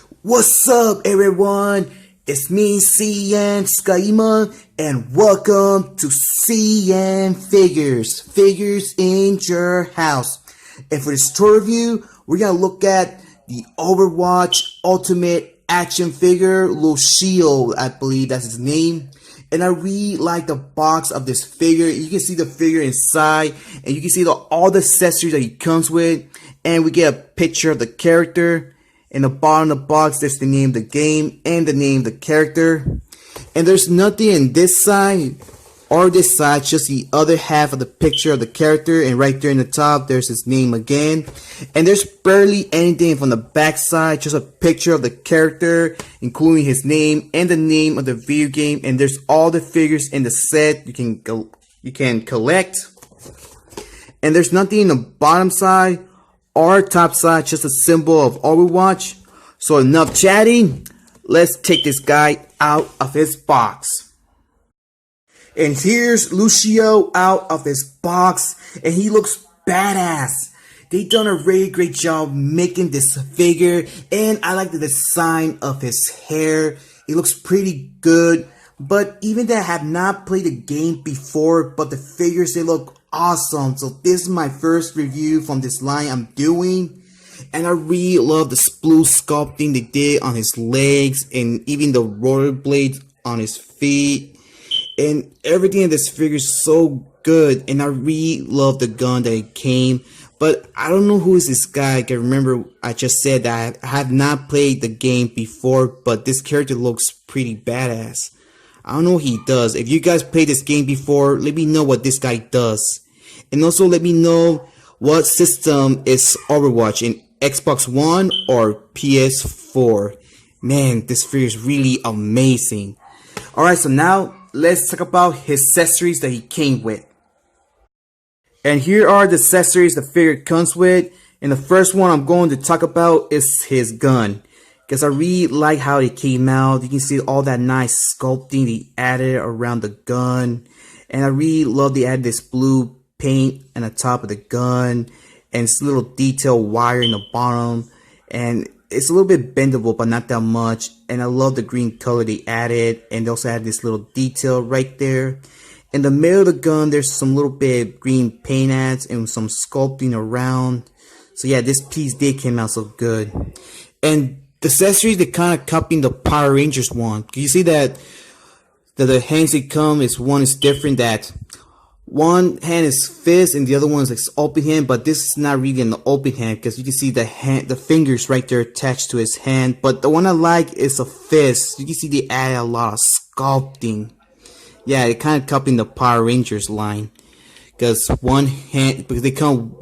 What's up, everyone? It's me, CN.TSUKAIMA, and welcome to CN.Figures, Figures in Your House. And for this tour review, we're gonna look at the Overwatch Ultimate Action Figure, Lucio, I believe that's his name. And I really like the box of this figure. You can see the figure inside, and you can see all the accessories that he comes with. And we get a picture of the character. In the bottom of the box, there's the name of the game and the name of the character. And there's nothing in this side or this side, just the other half of the picture of the character. And right there in the top, there's his name again. And there's barely anything from the back side, just a picture of the character, including his name and the name of the video game. And there's all the figures in the set you can collect. And there's nothing in the bottom side or top side, just a symbol of Overwatch. So enough chatting, let's take this guy out of his box. And here's Lucio out of his box, and he looks badass. They done a really great job making this figure, and I like the design of his hair. It looks pretty good. But even that I have not played the game before, but the figures, they look awesome. So this is my first review from this line I'm doing, and I really love the blue sculpting they did on his legs and even the rollerblades on his feet, and everything in this figure is so good. And I really love the gun that it came. But I don't know who is this guy. I can remember I just said that I have not played the game before, but this character looks pretty badass. I don't know what he does. If you guys played this game before, let me know what this guy does. And also let me know what system is Overwatch, in Xbox One or PS4. Man, this figure is really amazing. Alright, so now let's talk about his accessories that he came with. And here are the accessories the figure comes with. And the first one I'm going to talk about is his gun, because I really like how it came out. You can see all that nice sculpting they added around the gun. And I really love they added this blue paint on the top of the gun. And this little detail wire in the bottom. And it's a little bit bendable, but not that much. And I love the green color they added. And they also added this little detail right there. In the middle of the gun, there's some little bit of green paint ads and some sculpting around. So yeah, this piece did came out so good. And the accessories, they kind of copying the Power Rangers one. You see that the hands they come is one is different. That one hand is fist and the other one is like open hand. But this is not really an open hand, because you can see the fingers right there attached to his hand. But the one I like is a fist. You can see they added a lot of sculpting. Yeah, they kind of copying the Power Rangers line, because because they come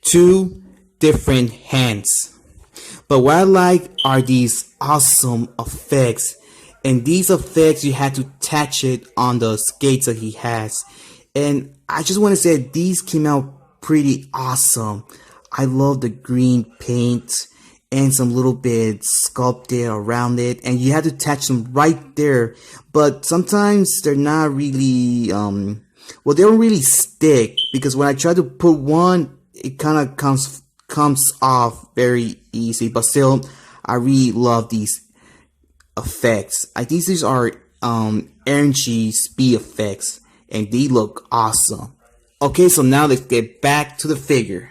two different hands. But what I like are these awesome effects. And these effects, you had to attach it on the skates that he has. And I just want to say these came out pretty awesome. I love the green paint and some little bit sculpted around it. And you had to attach them right there. But sometimes they're not really, well, they don't really stick. Because when I try to put one, it kind of comes off very easy. But still, I really love these effects. I think these are energy speed effects, and they look awesome. Okay, so now let's get back to the figure.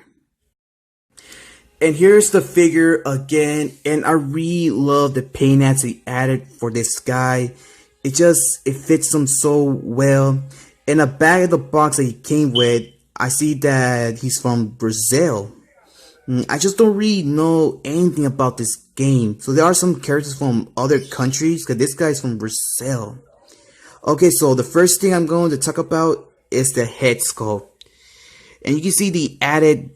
And here's the figure again, and I really love the paint ads they added for this guy. It fits him so well. In the back of the box that he came with, I see that he's from Brazil. I just don't really know anything about this game. So there are some characters from other countries, because this guy's from Brazil. Okay, so the first thing I'm going to talk about is the head sculpt. And you can see they added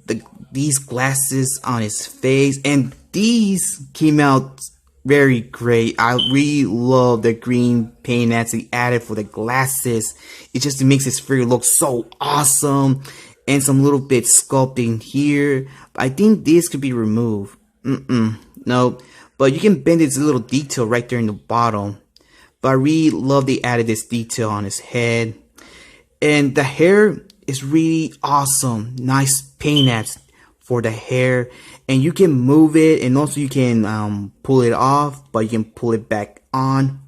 these glasses on his face. And these came out very great. I really love the green paint ads they added for the glasses. It just makes his figure look so awesome. And some little bit sculpting here. I think this could be removed. No. But you can bend this little detail right there in the bottom. But I really love they added this detail on his head. And the hair is really awesome. Nice paint ads for the hair, and you can move it, and also you can pull it off, but you can pull it back on.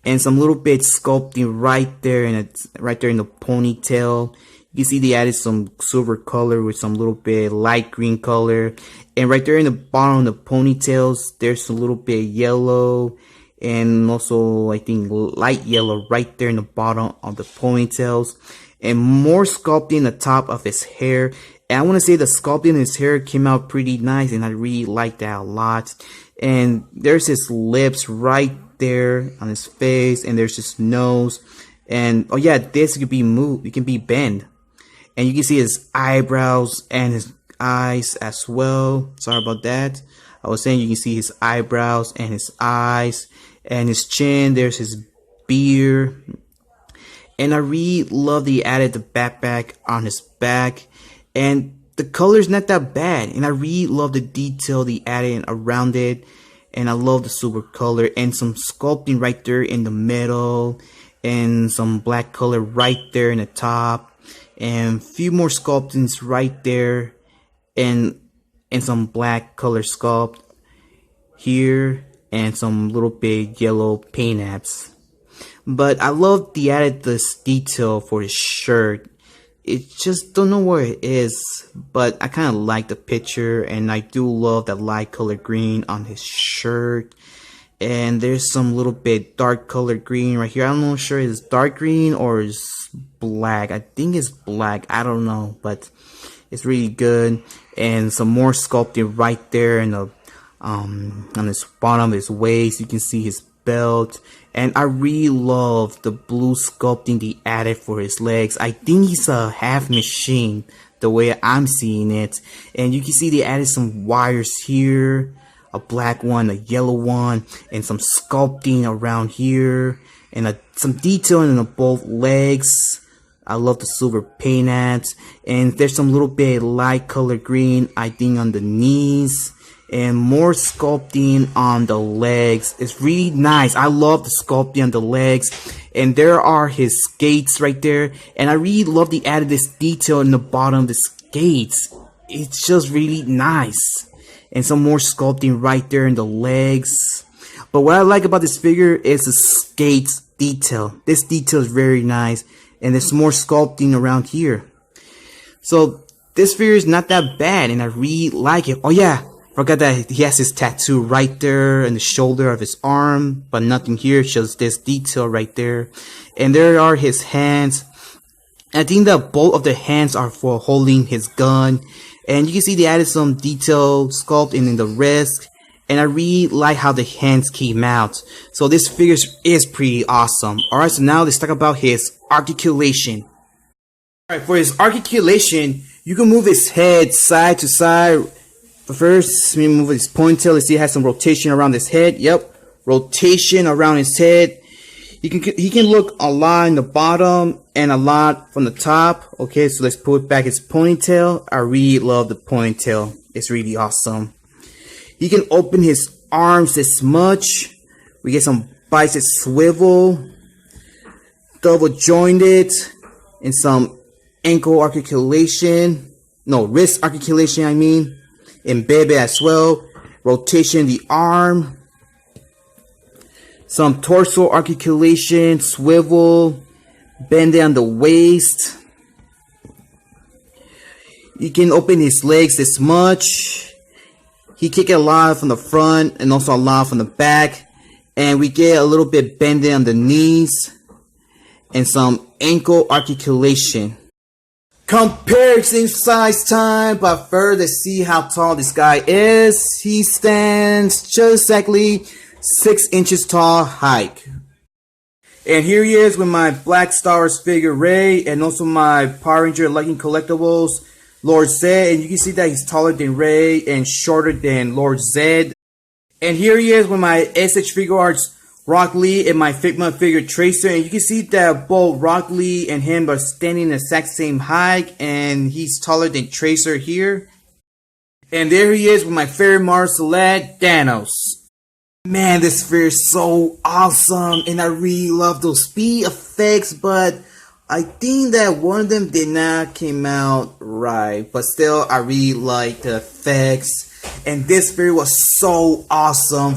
And some little bit sculpting right there, and it's right there in the ponytail. You can see they added some silver color with some little bit light green color, and right there in the bottom of the ponytails, there's a little bit yellow, and also I think light yellow right there in the bottom of the ponytails, and more sculpting in the top of his hair. And I want to say the sculpting in his hair came out pretty nice, and I really like that a lot. And there's his lips right there on his face, and there's his nose, and oh yeah, this could be moved, it can be bent, and you can see his eyebrows and his eyes as well. Sorry about that. I was saying you can see his eyebrows and his eyes and his chin. There's his beard, and I really love that he added the backpack on his back, and the color's not that bad, and I really love the detail they added around it. And I love the silver color, and some sculpting right there in the middle, and some black color right there in the top, and a few more sculptings right there, and some black color sculpt here, and some little bit yellow paint apps. But I love the added this detail for his shirt. It just don't know where it is, but I kind of like the picture, and I do love that light color green on his shirt. And there's some little bit dark color green right here. I'm not sure it's dark green or it's black. I think it's black. I don't know, but it's really good. And some more sculpting right there in the on his bottom of his waist. You can see his belt, and I really love the blue sculpting they added for his legs. I think he's a half machine the way I'm seeing it, and you can see they added some wires here, a black one, a yellow one, and some sculpting around here, and some detailing in both legs. I love the silver paint apps, and there's some little bit light color green I think on the knees, and more sculpting on the legs. It's really nice. I love the sculpting on the legs, and there are his skates right there, and I really love the added this detail in the bottom of the skates. It's just really nice, and some more sculpting right there in the legs. But what I like about this figure is the skates detail. This detail is very nice, and there's more sculpting around here. So this figure is not that bad, and I really like it. Oh yeah, forgot that he has his tattoo right there in the shoulder of his arm, but nothing here, shows this detail right there. And there are his hands. I think that both of the hands are for holding his gun. And you can see they added some detail sculpting in the wrist. And I really like how the hands came out. So this figure is pretty awesome. Alright, so now let's talk about his articulation. Alright, for his articulation, you can move his head side to side. But first, let me move his ponytail. Let's see, it has some rotation around his head. Yep, rotation around his head. He can look a lot in the bottom and a lot from the top. Okay, so let's put back his ponytail. I really love the ponytail. It's really awesome. He can open his arms this much. We get some bicep swivel, double jointed, and some ankle articulation. No, wrist articulation, I mean. And baby as well. Rotation the arm. Some torso articulation, swivel, bend on the waist. You can open his legs this much. He kick it a lot from the front and also a lot from the back. And we get a little bit bending on the knees. And some ankle articulation. Comparison size time, but first let's see how tall this guy is. He stands just exactly 6 inches tall height. And here he is with my Black Star Wars figure Rey, and also my Power Ranger Lightning Collectibles Lord Zed. And you can see that he's taller than Rey and shorter than Lord Zed. And here he is with my SH Figure Arts Rock Lee and my Figma figure Tracer, and you can see that both Rock Lee and him are standing the exact same height, and he's taller than Tracer here. And there he is with my favorite Martial Select, Thanos. Man, this figure is so awesome, and I really love those speed effects, but I think that one of them did not came out right, but still I really like the effects, and this figure was so awesome.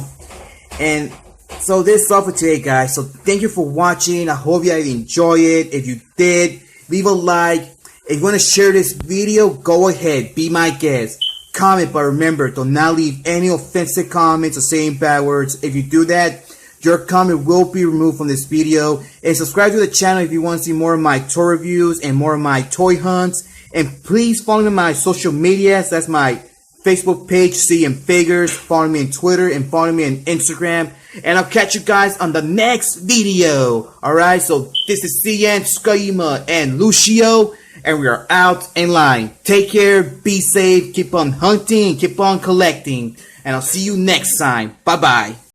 And so this is all for today, guys. So thank you for watching. I hope you guys enjoy it. If you did, leave a like. If you want to share this video, go ahead, be my guest. Comment, but remember, do not leave any offensive comments or saying bad words. If you do that, your comment will be removed from this video. And subscribe to the channel if you want to see more of my toy reviews and more of my toy hunts. And please follow me on my social medias. That's my Facebook page, CN.Figures. Follow me on Twitter and follow me on Instagram. And I'll catch you guys on the next video. Alright, so this is CN.TSUKAIMA and Lucio. And we are out in line. Take care, be safe, keep on hunting, keep on collecting. And I'll see you next time. Bye-bye.